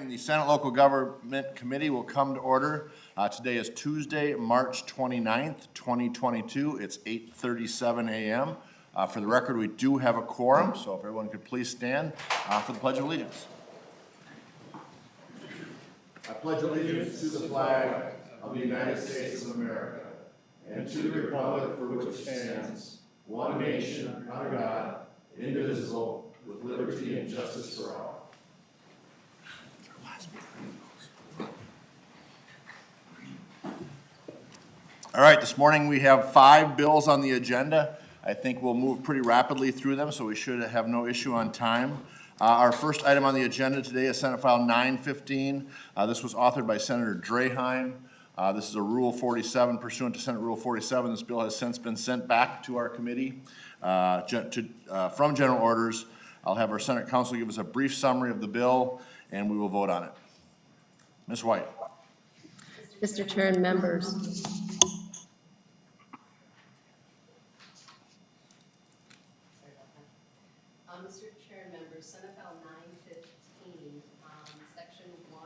morning. The Senate Local Government Committee will come to order. Today is Tuesday, March 29th, 2022. It's 8:37 a.m. For the record, we do have a quorum, so if everyone could please stand for the Pledge of Allegiance. I pledge allegiance to the flag of the United States of America and to the republic for which it stands, one nation, under God, indivisible, with liberty and justice for all. All right, this morning we have 5 bills on the agenda. I think we'll move pretty rapidly through them, so we should have no issue on time. Our first item on the agenda today is Senate File 915. This was authored by Senator Draheim. This is a Rule 47 pursuant to Senate Rule 47. This bill has since been sent back to our committee from General Orders. I'll have our Senate Counsel give us a brief summary of the bill, and we will vote on it. Ms. White. Mr. Chair and members. Mr. Chair and members, Senate File 915, Section 1,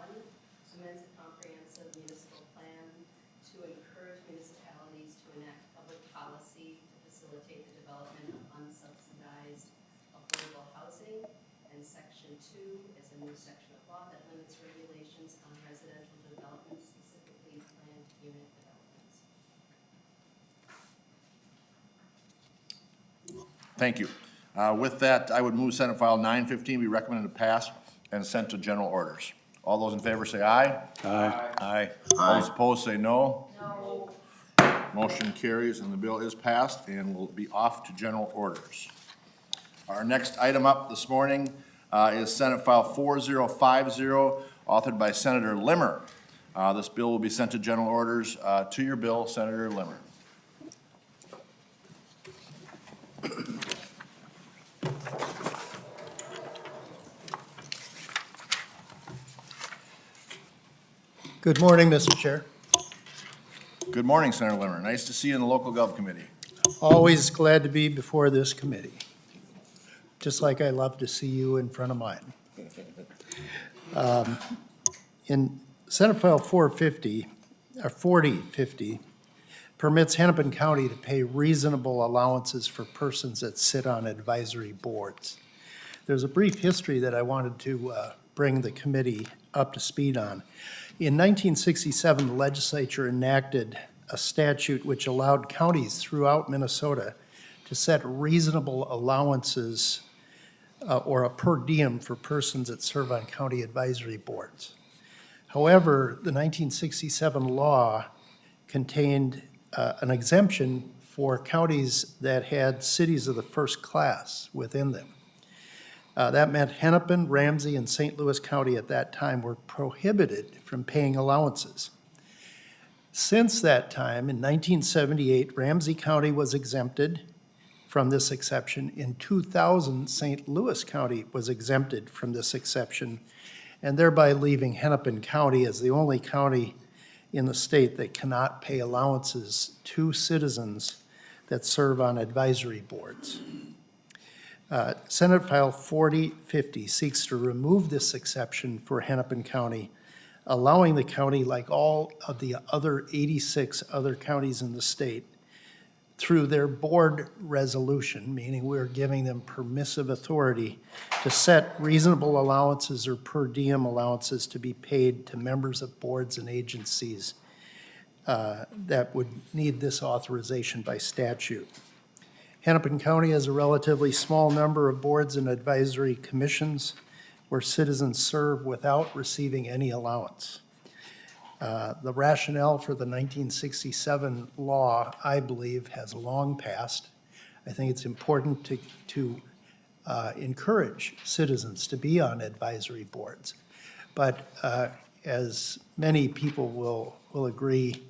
amends a comprehensive municipal plan to encourage municipalities to enact public policy to facilitate the development of unsubsidized affordable housing. And Section 2 is a new section of law that limits regulations on residential development, specifically planned unit developments. Thank you. With that, I would move Senate File 915 be recommended to pass and sent to General Orders. All those in favor say aye. Aye. Aye. All those opposed say no. No. Motion carries and the bill is passed and will be off to General Orders. Our next item up this morning is Senate File 4050, authored by Senator Limmer. This bill will be sent to General Orders. To your bill, Senator Limmer. Good morning, Mr. Chair. Good morning, Senator Limmer. Nice to see you in the Local Gov Committee. Always glad to be before this committee, just like I love to see you in front of mine. In Senate File 4050 permits Hennepin County to pay reasonable allowances for persons that sit on advisory boards. There's a brief history that I wanted to bring the committee up to speed on. In 1967, the legislature enacted a statute which allowed counties throughout Minnesota to set reasonable allowances or a per diem for persons that serve on county advisory boards. However, the 1967 law contained an exemption for counties that had cities of the first class within them. That meant Hennepin, Ramsey, and St. Louis County at that time were prohibited from paying allowances. Since that time, in 1978, Ramsey County was exempted from this exception. In 2000, St. Louis County was exempted from this exception, and thereby leaving Hennepin County as the only county in the state that cannot pay allowances to citizens that serve on advisory boards. Senate File 4050 seeks to remove this exception for Hennepin County, allowing the county, like all of the other 86 other counties in the state, through their board resolution, meaning we're giving them permissive authority to set reasonable allowances or per diem allowances to be paid to members of boards and agencies that would need this authorization by statute. Hennepin County has a relatively small number of boards and advisory commissions where citizens serve without receiving any allowance. The rationale for the 1967 law, I believe, has long passed. I think it's important to encourage citizens to be on advisory boards. But as many people will agree,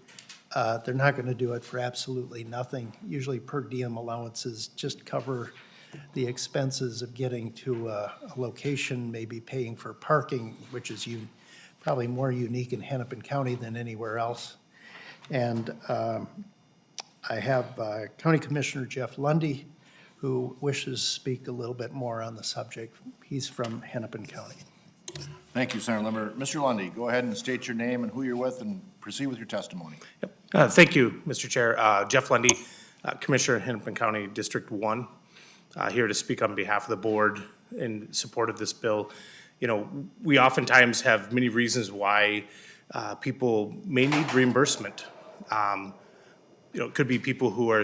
they're not going to do it for absolutely nothing. Usually per diem allowances just cover the expenses of getting to a location, maybe paying for parking, which is probably more unique in Hennepin County than anywhere else. And I have County Commissioner Jeff Lundy, who wishes to speak a little bit more on the subject. He's from Hennepin County. Thank you, Senator Limmer. Mr. Lundy, go ahead and state your name and who you're with and proceed with your testimony. Thank you, Mr. Chair. Jeff Lundy, Commissioner in Hennepin County District 1, here to speak on behalf of the board in support of this bill. You know, we oftentimes have many reasons why people may need reimbursement. You know, it could be people who are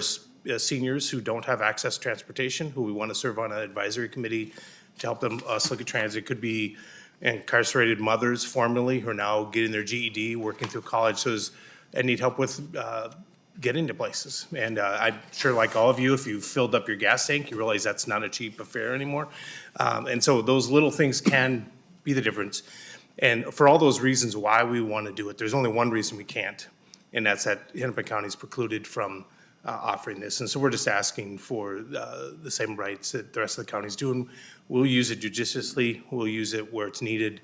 seniors who don't have access to transportation, who we want to serve on an advisory committee to help them look at transit. It could be incarcerated mothers formerly who are now getting their GED, working through college, and need help with getting to places. And I'm sure, like all of you, if you filled up your gas tank, you realize that's not a cheap affair anymore. And so those little things can be the difference. And for all those reasons why we want to do it, there's only one reason we can't, and that's that Hennepin County is precluded from offering this. And so we're just asking for the same rights that the rest of the counties do. And we'll use it judiciously, we'll use it where it's needed,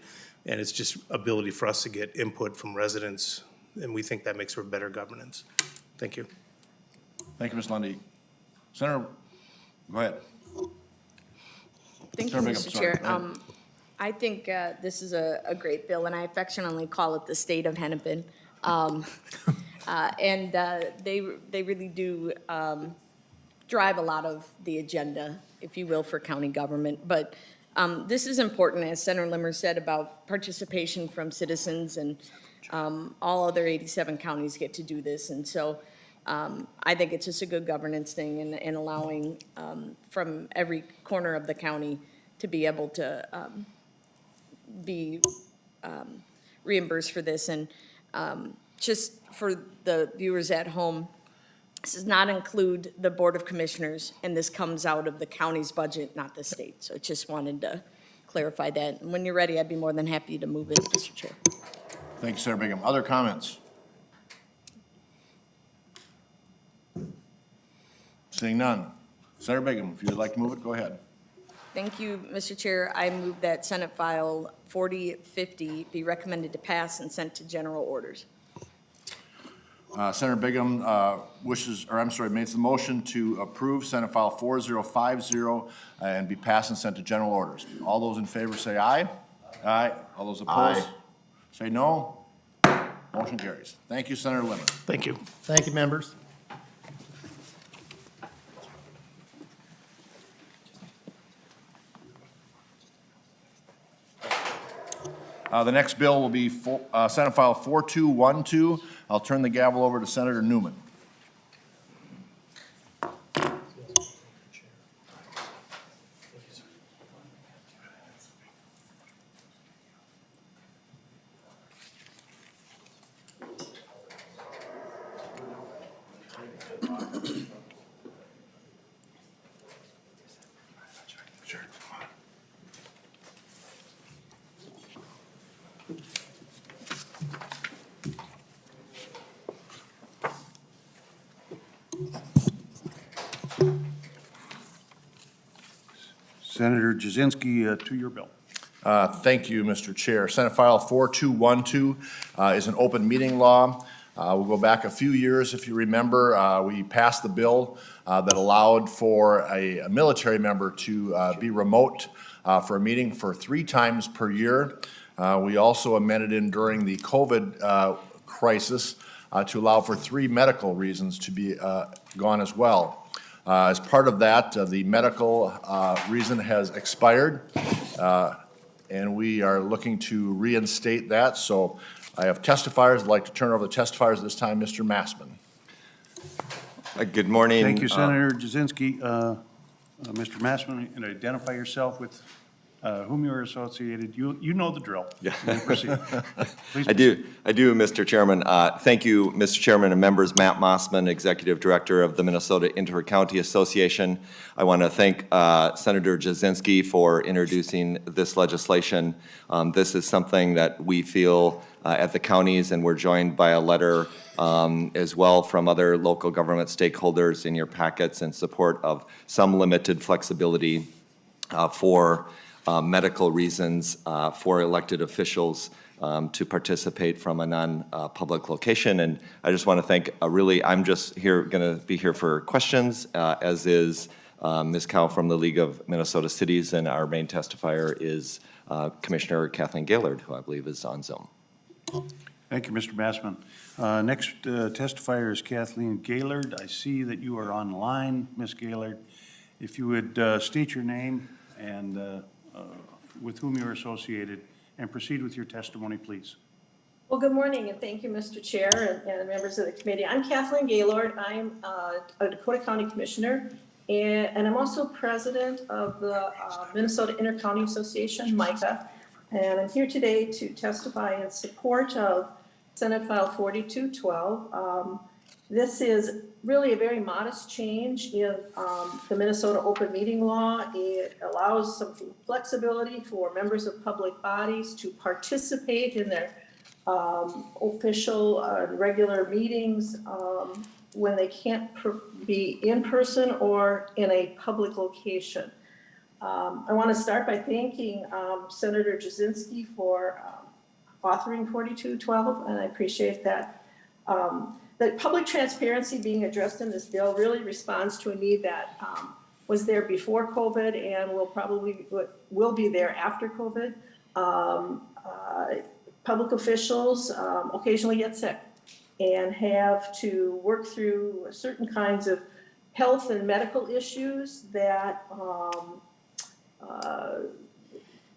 and it's just ability for us to get input from residents, and we think that makes for better governance. Thank you. Thank you, Ms. Lundy. Senator, go ahead. Thank you, Senator Bingham, Mr. sorry. Chair. Go ahead. I think this is a great bill, and I affectionately call it the state of Hennepin. And they really do drive a lot of the agenda, if you will, for county government. But this is important, as Senator Limmer said, about participation from citizens, and all other 87 counties get to do this. And so I think it's just a good governance thing, and allowing from every corner of the county to be able to be reimbursed for this. And just for the viewers at home, this does not include the Board of Commissioners, and this comes out of the county's budget, not the state. So I just wanted to clarify that. And when you're ready, I'd be more than happy to move it, Mr. Chair. Thank you, Senator Bingham. Other comments? Seeing none. Senator Bingham, if you'd like to move it, go ahead. Thank you, Mr. Chair. I move that Senate File 4050 be recommended to pass and sent to general orders. Senator Bingham makes the motion to approve Senate File 4050 and be passed and sent to general orders. All those in favor say aye. Aye. All those opposed? Say no. Motion carries. Thank you, Senator Limmer. Thank you. Thank you, members. The next bill will be Senate File 4212. I'll turn the gavel over to Senator Newman. Senator Jasinski, to your bill. Thank you, Mr. Chair. Senate File 4212 is an open meeting law. We'll go back a few years. If you remember, we passed the bill that allowed for a military member to be remote for a meeting for 3 times per year. We also amended in during the COVID crisis to allow for 3 medical reasons to be gone as well. As part of that, the medical reason has expired, and we are looking to reinstate that. So I have testifiers. I'd like to turn over the testifiers at this time. Mr. Massman. Good morning. Thank you, Senator Jasinski. Mr. Massman, and identify yourself with whom you are associated. You know the drill. Yeah. You may proceed. Please I do, Mr. Chairman. Thank you, Mr. Chairman and members. Matt Mossman, Executive Director of the Minnesota Inter-County Association. I want to thank Senator Jasinski for introducing this legislation. This is something that we feel at the counties, and we're joined by a letter as well from other local government stakeholders in your packets in support of some limited flexibility for medical reasons for elected officials to participate from a non-public location. And I just want to thank I'm just going to be here for questions, as is Ms. Cow from the League of Minnesota Cities, and our main testifier is Commissioner Kathleen Gaylord, who I believe is on Zoom. Thank you, Mr. Bassman. Next testifier is Kathleen Gaylord. I see that you are online, Ms. Gaylord. If you would state your name and with whom you are associated, and proceed with your testimony, please. Well, good morning, and thank you, Mr. Chair and members of the committee. I'm Kathleen Gaylord. I'm a Dakota County Commissioner, and I'm also president of the Minnesota Intercounty Association, MICA. And I'm here today to testify in support of Senate File 4212. This is really a very modest change in the Minnesota open meeting law. It allows some flexibility for members of public bodies to participate in their official regular meetings when they can't be in person or in a public location. I want to start by thanking Senator Jasinski for authoring 4212, and I appreciate that. The public transparency being addressed in this bill really responds to a need that was there before COVID and will be there after COVID. Public officials occasionally get sick and have to work through certain kinds of health and medical issues that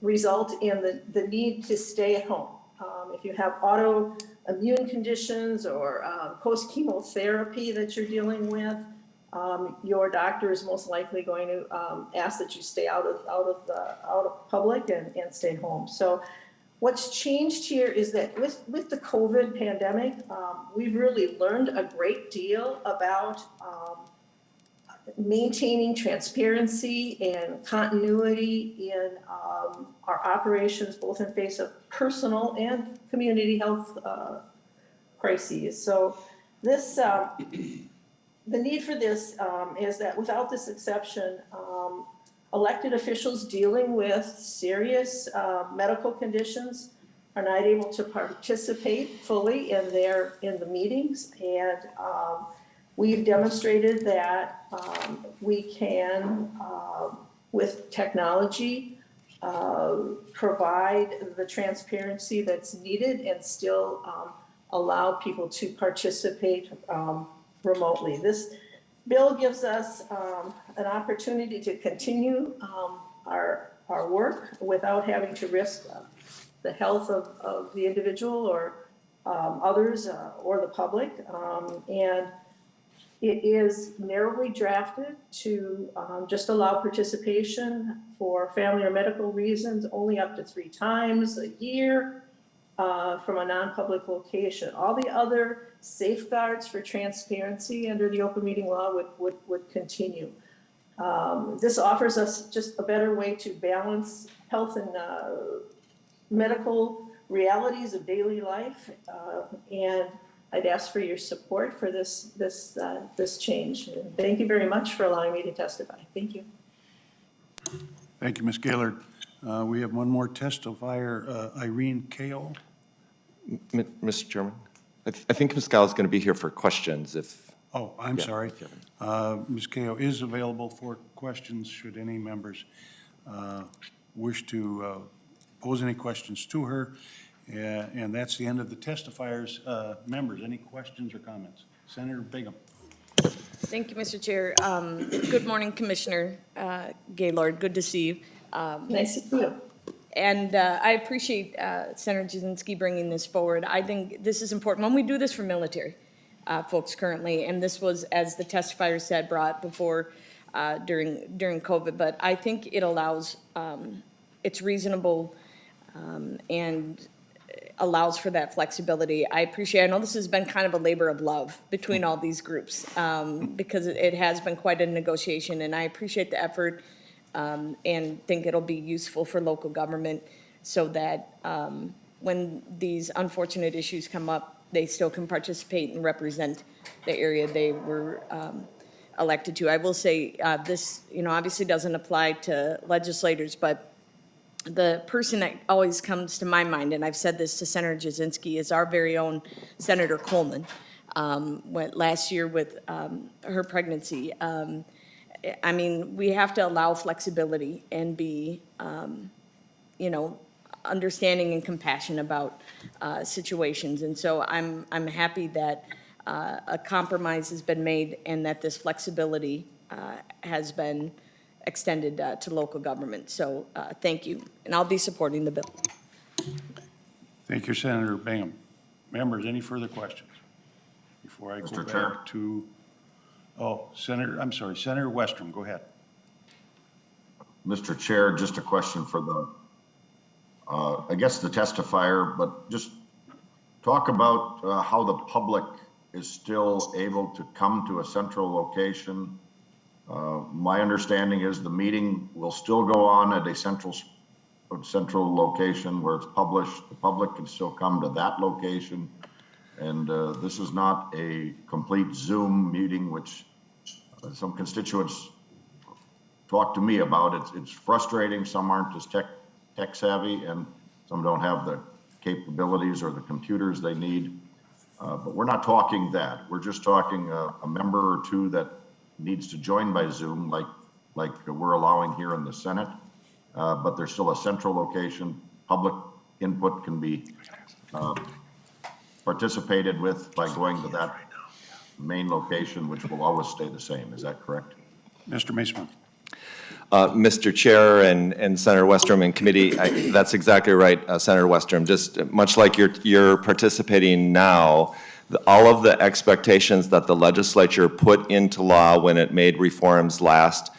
result in the need to stay at home. If you have autoimmune conditions or post-chemotherapy that you're dealing with, your doctor is most likely going to ask that you stay out of public and stay home. So what's changed here is that with the COVID pandemic, we've really learned a great deal about maintaining transparency and continuity in our operations, both in face of personal and community health crises. So this, the need for this is that without this exception, elected officials dealing with serious medical conditions are not able to participate fully in the meetings, and we've demonstrated that we can, with technology, provide the transparency that's needed and still allow people to participate remotely. This bill gives us an opportunity to continue our work without having to risk the health of the individual or others or the public. And it is narrowly drafted to just allow participation for family or medical reasons only up to 3 times a year from a non-public location. All the other safeguards for transparency under the open meeting law would continue. This offers us just a better way to balance health and medical realities of daily life, and I'd ask for your support for this change. And thank you very much for allowing me to testify. Thank you. Thank you, Ms. Gaylord. We have one more testifier, Irene Kao. Mr. Chairman, I think Ms. Cow is going to be here for questions if. Oh, I'm Yeah, sorry. yeah. Ms. Kao is available for questions should any members wish to pose any questions to her. And that's the end of the testifiers. Members, any questions or comments? Senator Bingham. Thank you, Mr. Chair. Good morning, Commissioner Gaylord. Good to see you. Nice to see you. And I appreciate Senator Jasinski bringing this forward. I think this is important. When we do this for military folks currently, and this was, as the testifier said, brought before during COVID, but I think it allows, it's reasonable and allows for that flexibility. I know this has been kind of a labor of love between all these groups because it has been quite a negotiation, and I appreciate the effort and think it'll be useful for local government so that when these unfortunate issues come up, they still can participate and represent the area they were elected to. I will say this, obviously doesn't apply to legislators, but the person that always comes to my mind, and I've said this to Senator Jasinski, is our very own Senator Coleman. Went last year with her pregnancy. I mean, we have to allow flexibility and be, you know, understanding and compassionate about situations. And so I'm happy that a compromise has been made and that this flexibility has been extended to local government. So thank you, and I'll be supporting the bill. Thank you, Senator Bingham. Members, any further questions? Before I go Mr. Chair. back to, Senator Westrom, go ahead. Mr. Chair, just a question for the, I guess the testifier, but just talk about how the public is still able to come to a central location. My understanding is the meeting will still go on at a central location where it's published. The public can still come to that location. And this is not a complete Zoom meeting, which some constituents talk to me about. It's frustrating. Some aren't as tech savvy, and some don't have the capabilities or the computers they need. But we're not talking that. We're just talking a member or two that needs to join by Zoom, like we're allowing here in the Senate. But there's still a central location. Public input can be participated with by going to that main location, which will always stay the same. Is that correct? Mr. Maceman. Mr. Chair and Senator Westrom and committee, that's exactly right, Senator Westrom. Just much like you're participating now, all of the expectations that the legislature put into law when it made reforms last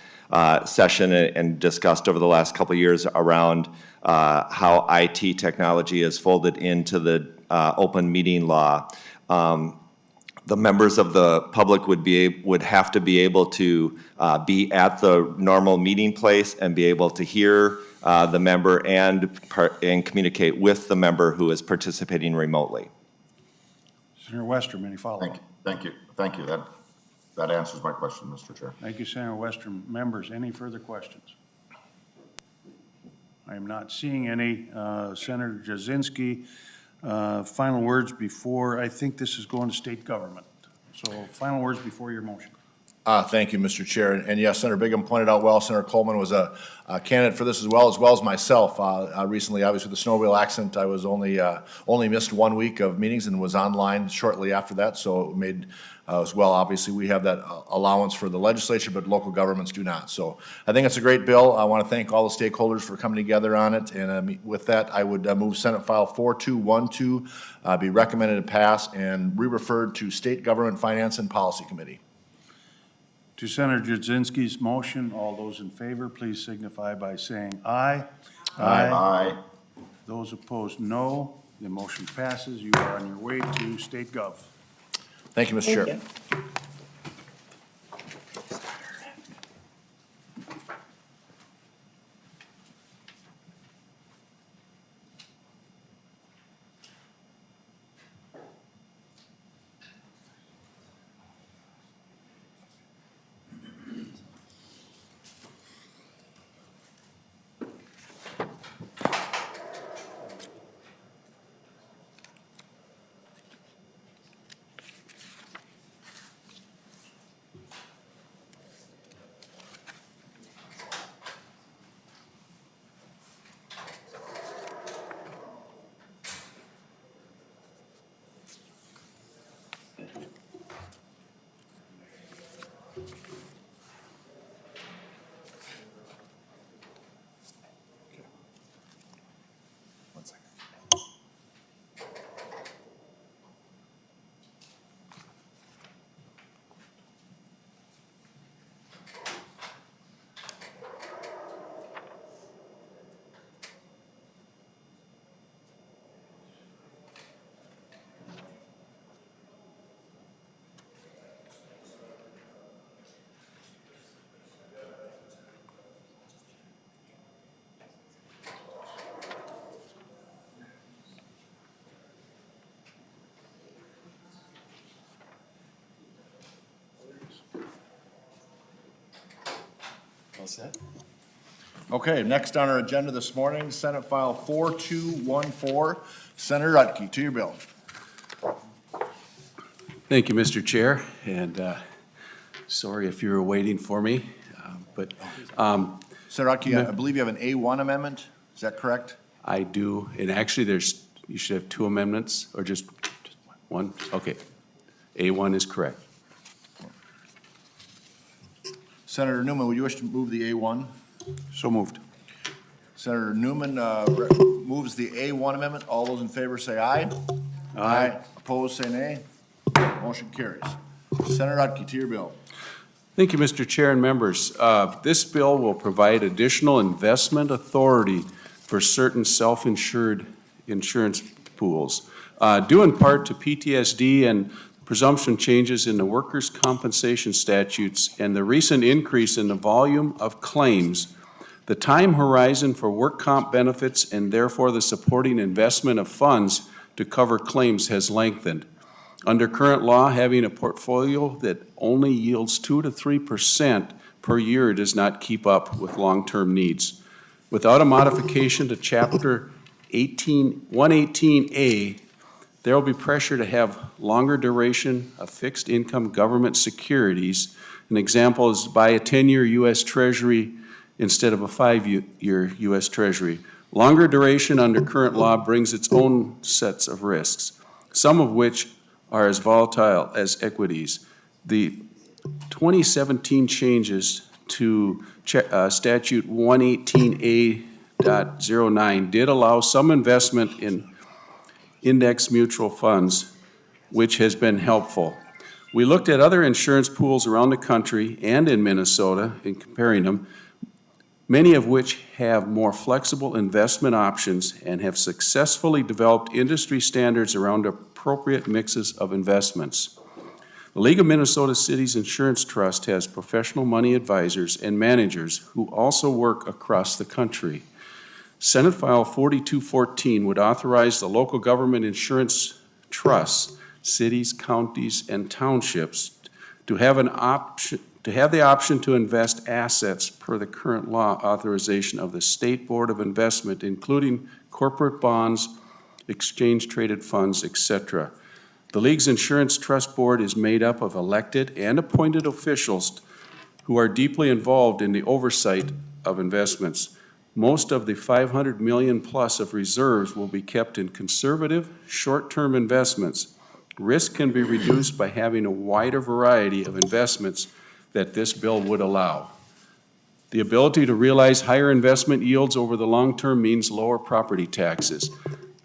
session and discussed over the last couple of years around how IT technology is folded into the open meeting law. The members of the public would have to be able to be at the normal meeting place and be able to hear the member and communicate with the member who is participating remotely. Senator Westrom, any follow-up? Thank you. That answers my question, Mr. Chair. Thank you, Senator Westrom. Members, any further questions? I am not seeing any. Senator Jasinski, final words before, I think this is going to state government. So final words before your motion. Thank you, Mr. Chair. And yes, Senator Bingham pointed out well, Senator Coleman was a candidate for this as well as myself. Recently, obviously, with the snowmobile accident, I was only missed 1 week of meetings and was online shortly after that, so it made as well. Obviously, we have that allowance for the legislature, but local governments do not. So I think it's a great bill. I want to thank all the stakeholders for coming together on it. And with that, I would move Senate File 4212 be recommended to pass and re-referred to State Government Finance and Policy Committee. To Senator Cwodzinski's motion, all those in favor, please signify by saying aye. Aye. Those opposed, no. The motion passes. You are on your way to State Gov. Thank you, Mr. Chair. Thank you. Okay, next on our agenda this morning, Senate File 4214. Senator Utke, to your bill. Thank you, Mr. Chair, and sorry if you were waiting for me. but Senator Utke, I believe you have an A1 amendment, is that correct? I do, and actually you should have two amendments, or just one? Okay. A1 is correct. Senator Newman, would you wish to move the A1? So moved. Senator Newman moves the A1 amendment. All those in favor say aye. Aye. Opposed, say nay. Motion carries. Senator Utke, to your bill. Thank you, Mr. Chair and members. This bill will provide additional investment authority for certain self-insured insurance pools, due in part to PTSD and presumption changes in the workers' compensation statutes and the recent increase in the volume of claims. The time horizon for work comp benefits and therefore the supporting investment of funds to cover claims has lengthened. Under current law, having a portfolio that only yields 2 to 3% per year does not keep up with long-term needs. Without a modification to Chapter 118A, there will be pressure to have longer duration of fixed income government securities. An example is buy a 10-year U.S. Treasury instead of a 5-year U.S. Treasury. Longer duration under current law brings its own sets of risks, some of which are as volatile as equities. The 2017 changes to Statute 118A.09 did allow some investment in index mutual funds, which has been helpful. We looked at other insurance pools around the country and in Minnesota and comparing them, many of which have more flexible investment options and have successfully developed industry standards around appropriate mixes of investments. The League of Minnesota Cities Insurance Trust has professional money advisors and managers who also work across the country. Senate File 4214 would authorize the local government insurance trusts, cities, counties, and townships to have the option to invest assets per the current law authorization of the State Board of Investment, including corporate bonds, exchange-traded funds, etc. The League's Insurance Trust Board is made up of elected and appointed officials who are deeply involved in the oversight of investments. Most of the 500 million plus of reserves will be kept in conservative, short-term investments. Risk can be reduced by having a wider variety of investments that this bill would allow. The ability to realize higher investment yields over the long term means lower property taxes.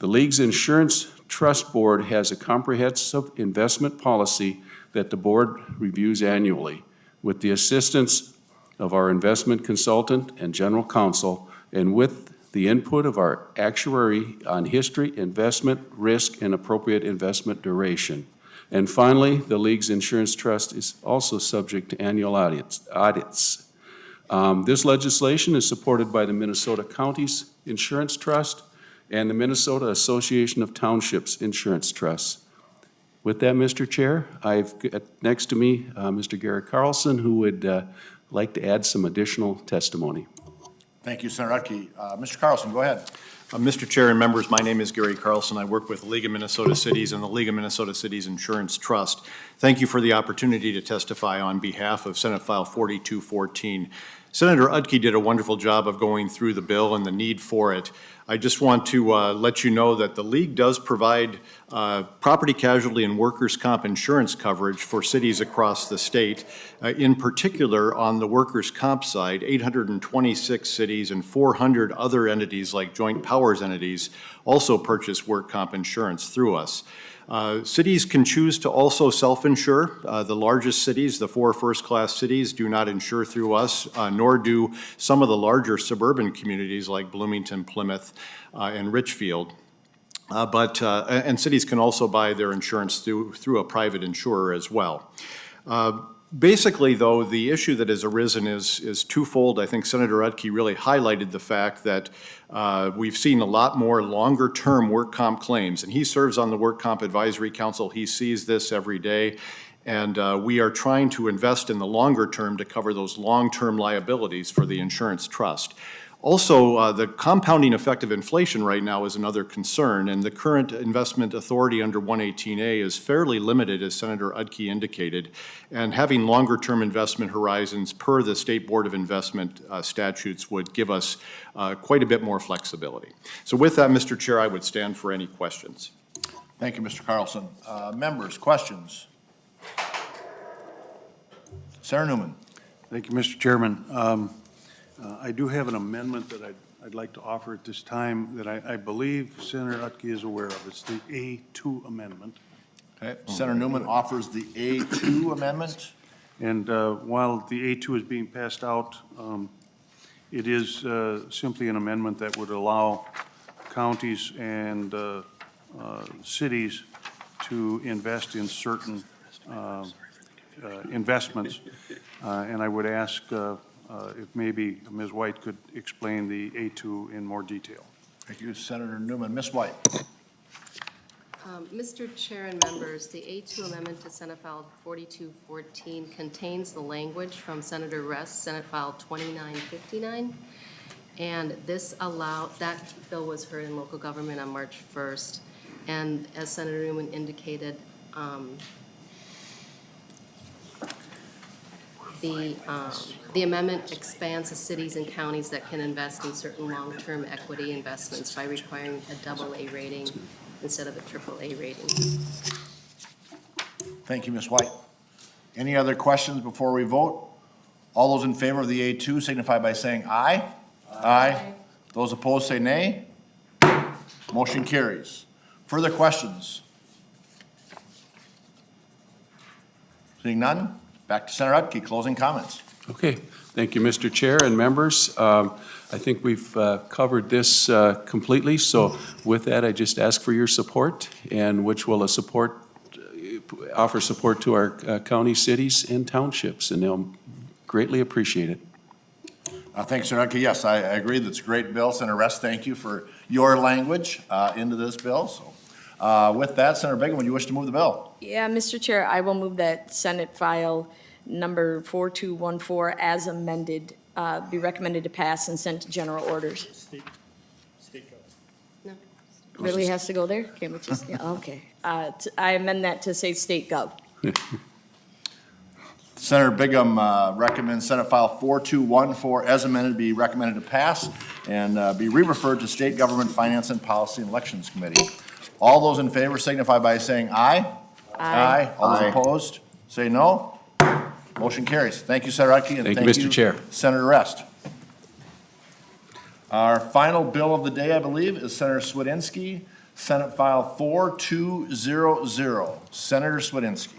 The League's Insurance Trust Board has a comprehensive investment policy that the board reviews annually with the assistance of our investment consultant and general counsel, and with the input of our actuary on history, investment, risk, and appropriate investment duration. And finally, the League's Insurance Trust is also subject to annual audits. This legislation is supported by the Minnesota Counties Insurance Trust and the Minnesota Association of Townships Insurance Trusts. With that, Mr. Chair, I've got next to me Mr. Gary Carlson, who would like to add some additional testimony. Thank you, Senator Utke. Mr. Carlson, go ahead. Mr. Chair and members, my name is Gary Carlson. I work with the League of Minnesota Cities and the League of Minnesota Cities Insurance Trust. Thank you for the opportunity to testify on behalf of Senate File 4214. Senator Utke did a wonderful job of going through the bill and the need for it. I just want to let you know that the League does provide property casualty and workers' comp insurance coverage for cities across the state. In particular, on the workers' comp side, 826 cities and 400 other entities like joint powers entities also purchase work comp insurance through us. Cities can choose to also self-insure. The largest cities, the 4 first-class cities, do not insure through us, nor do some of the larger suburban communities like Bloomington, Plymouth, and Richfield. And cities can also buy their insurance through a private insurer as well. Basically, though, the issue that has arisen is twofold. I think Senator Utke really highlighted the fact that we've seen a lot more longer-term work comp claims, and he serves on the Work Comp Advisory Council. He sees this every day, and we are trying to invest in the longer term to cover those long-term liabilities for the insurance trust. Also, the compounding effect of inflation right now is another concern, and the current investment authority under 118A is fairly limited, as Senator Utke indicated, and having longer-term investment horizons per the State Board of Investment statutes would give us quite a bit more flexibility. So with that, Mr. Chair, I would stand for any questions. Thank you, Mr. Carlson. Members, questions? Senator Newman. Thank you, Mr. Chairman. I do have an amendment that I'd like to offer at this time that I believe Senator Utke is aware of. It's the A2 amendment. Okay. Senator Newman offers the A2 amendment. And while the A2 is being passed out, it is simply an amendment that would allow counties and cities to invest in certain investments. And I would ask if maybe Ms. White could explain the A2 in more detail. Thank you, Senator Newman. Ms. White. Mr. Chair and members, the A2 amendment to Senate File 4214 contains the language from Senator Rest, Senate File 2959. And that bill was heard in local government on March 1st. And as Senator Newman indicated, the amendment expands the cities and counties that can invest in certain long-term equity investments by requiring a AA rating instead of a AAA rating. Thank you, Ms. White. Any other questions before we vote? All those in favor of the A2 signify by saying aye. Aye. Those opposed say nay. Motion carries. Further questions? Seeing none, back to Senator Utke, closing comments. Okay, thank you, Mr. Chair and members. I think we've covered this completely, so with that, I just ask for your support, and which will offer support to our county, cities, and townships, and they'll greatly appreciate it. Thanks, Senator Utke. Yes, I agree. That's a great bill. Senator Rest, thank you for your language into this bill. So, with that, Senator Bingham, would you wish to move the bill? Yeah, Mr. Chair, I will move that Senate File number 4214 as amended be recommended to pass and sent to general orders. No. Really has to go there? Can't we just, yeah, okay. I amend that to say state gov. Senator Bingham recommends Senate File 4214 as amended be recommended to pass and be re-referred to State Government Finance and Policy and Elections Committee. All those in favor signify by saying aye. Aye. All those opposed, say no. Motion carries. Thank you, Senator Utke, and Thank you, Mr. Chair. Senator Rest. Our final bill of the day, I believe, is Senator Cwodzinski, Senate File 4200. Senator Cwodzinski.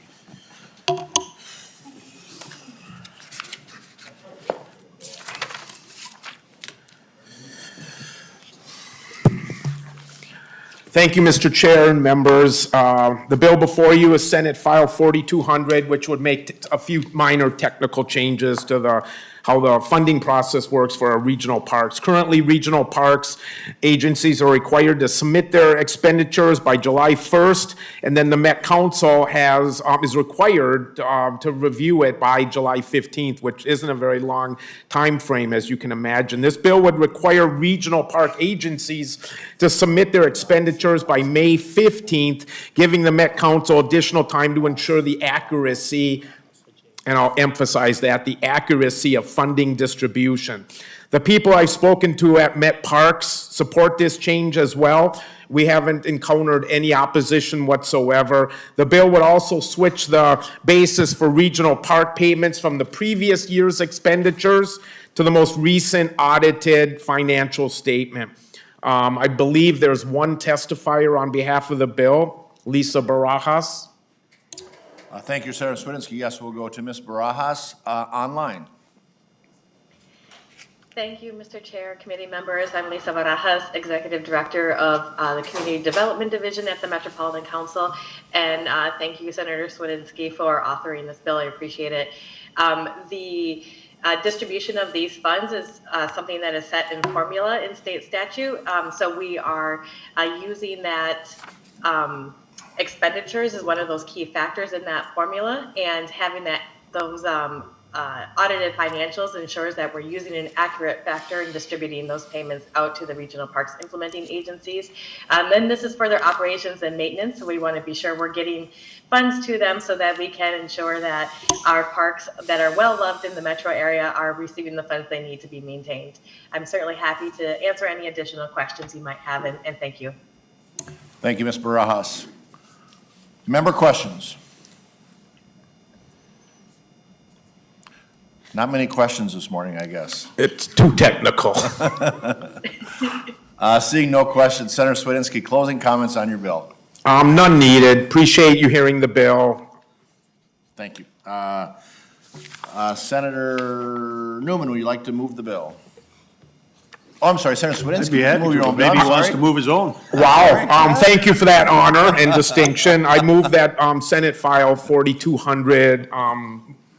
Thank you, Mr. Chair and members. The bill before you is Senate File 4200, which would make a few minor technical changes to how the funding process works for our regional parks. Currently, regional parks agencies are required to submit their expenditures by July 1st, and then the Met Council is required to review it by July 15th, which isn't a very long time frame, as you can imagine. This bill would require regional park agencies to submit their expenditures by May 15th, giving the Met Council additional time to ensure the accuracy, and I'll emphasize that, the accuracy of funding distribution. The people I've spoken to at Met Parks support this change as well. We haven't encountered any opposition whatsoever. The bill would also switch the basis for regional park payments from the previous year's expenditures to the most recent audited financial statement. I believe there's one testifier on behalf of the bill, Lisa Varacas. Thank you, Senator Cwodzinski. Yes, we'll go to Ms. Barajas online. Thank you, Mr. Chair, committee members. I'm Lisa Varacas, Executive Director of the Community Development Division at the Metropolitan Council. And thank you, Senator Cwodzinski, for authoring this bill. I appreciate it. The distribution of these funds is something that is set in formula in state statute. So we are using that expenditures is one of those key factors in that formula, and having those audited financials ensures that we're using an accurate factor in distributing those payments out to the regional parks implementing agencies. Then this is for their operations and maintenance, so we want to be sure we're getting funds to them so that we can ensure that our parks that are well loved in the metro area are receiving the funds they need to be maintained. I'm certainly happy to answer any additional questions you might have, and thank you. Thank you, Ms. Barajas. Member questions? Not many questions this morning, I guess. It's too technical. Seeing no questions, Senator Cwodzinski, closing comments on your bill. None needed. Appreciate you hearing the bill. Thank you. Senator Newman, would you like to move the bill? Oh, I'm sorry, Senator Cwodzinski. I'd be happy move your to, own but maybe bill. he wants Sorry. to move his own. Wow, thank you for that honor and distinction. I move that, Senate File 4200,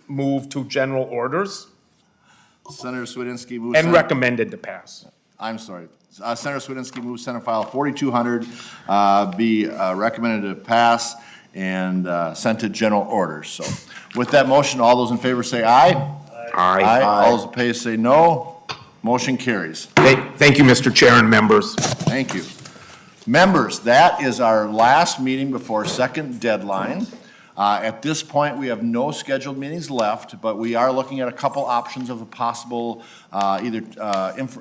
move to general orders Senator Cwodzinski moves. and recommended to pass. I'm sorry. Senator Cwodzinski moves Senate File 4200 be recommended to pass and sent to general orders. So with that motion, all those in favor say aye. Aye. All those opposed say no. Motion carries. Thank you, Mr. Chair and members. Thank you. Members, that is our last meeting before second deadline. At this point, we have no scheduled meetings left, but we are looking at a couple options of a possible either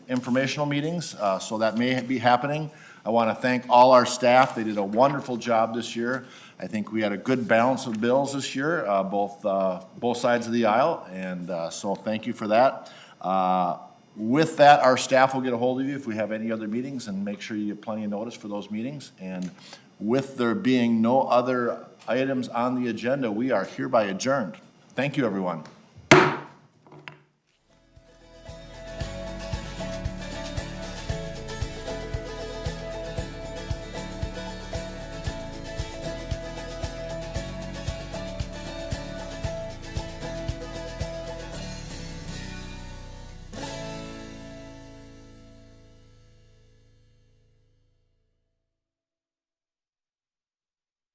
informational meetings, so that may be happening. I want to thank all our staff. They did a wonderful job this year. I think we had a good balance of bills this year, both sides of the aisle, and so thank you for that. With that, our staff will get a hold of you if we have any other meetings and make sure you get plenty of notice for those meetings. And with there being no other items on the agenda, we are hereby adjourned. Thank you, everyone.